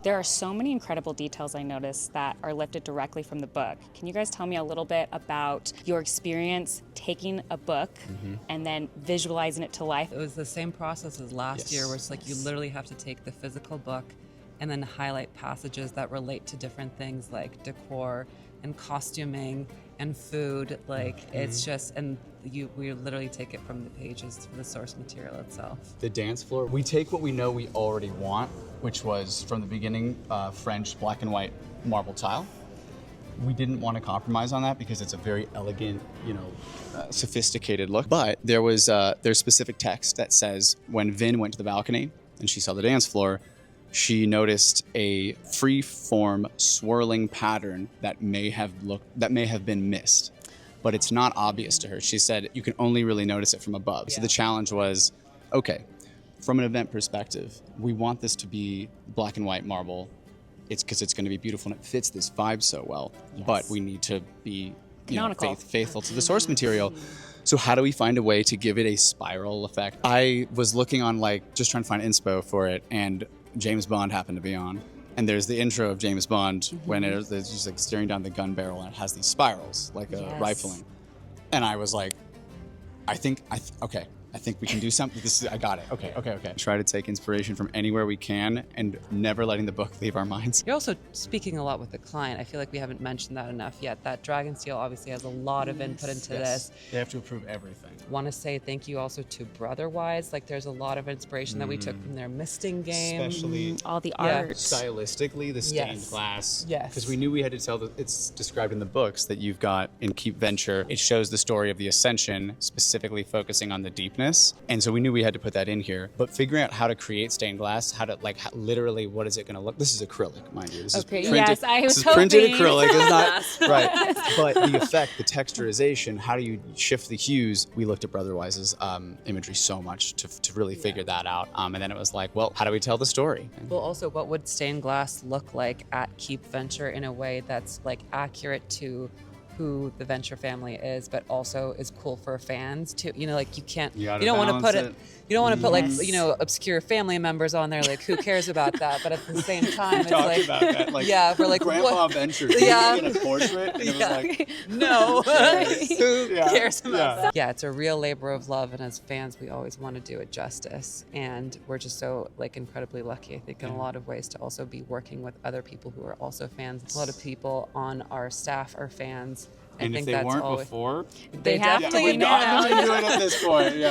There are so many incredible details I noticed that are lifted directly from the book. Can you guys tell me a little bit about your experience taking a book and then visualizing it to life? It was the same process as last year, where it's like you literally have to take the physical book and then highlight passages that relate to different things like decor and costuming and food. Like it's just, and we literally take it from the pages to the source material itself. The dance floor, we take what we know we already want, which was from the beginning French black and white marble tile. We didn't want to compromise on that because it's a very elegant, sophisticated look. But there's specific text that says when Vin went to the balcony and she saw the dance floor, she noticed a free-form swirling pattern that may have been missed, but it's not obvious to her. She said you can only really notice it from above. Yeah. So the challenge was, okay, from an event perspective, we want this to be black and white marble. It's because it's going to be beautiful and it fits this vibe so well. Yes. But we need to be faithful to the source material. So how do we find a way to give it a spiral effect? I was looking on just trying to find inspo for it, and James Bond happened to be on. And there's the intro of James Bond when it's just staring down the gun barrel and it has these spirals, like a rifling. And I was like, I think we can do something. I got it. Okay. Try to take inspiration from anywhere we can and never letting the book leave our minds. You're also speaking a lot with the client. I feel like we haven't mentioned that enough yet. That Dragonsteel obviously has a lot of input into this. They have to approve everything. Want to say thank you also to Brotherwise. There's a lot of inspiration that we took from their misting game. Especially all the art. Stylistically, the stained glass. Yes. Because we knew we had to tell it's described in the books that you've got in Keep Venture. It shows the story of the Ascension, specifically focusing on the deepness. And so we knew we had to put that in here, but figuring out how to create stained glass, how to literally what is it going to look? This is acrylic, mind you. This is printed, yes, I was this is hoping. printed acrylic. It's not right, but the effect, the texturization, how do you shift the hues? We looked at Brotherwise's imagery so much to really figure that out, and then it was like, well, how do we tell the story? Well, also, what would stained glass look like at Keep Venture in a way that's accurate to who the Venture family is, but also is cool for fans too. You don't want to put it. You don't want to put obscure family members on there. Who cares about that? But at the same time, it's about that. we're Grandpa what? Venture in a portrait, and it was no. Who cares about that? Yeah, it's a real labor of love, and as fans, we always want to do it justice. And we're just so incredibly lucky, I think, in a lot of ways, to also be working with other people who are also fans. A lot of people on our staff are fans. And if they weren't before, they have to be now. We've gotten to do it at this point. Yeah.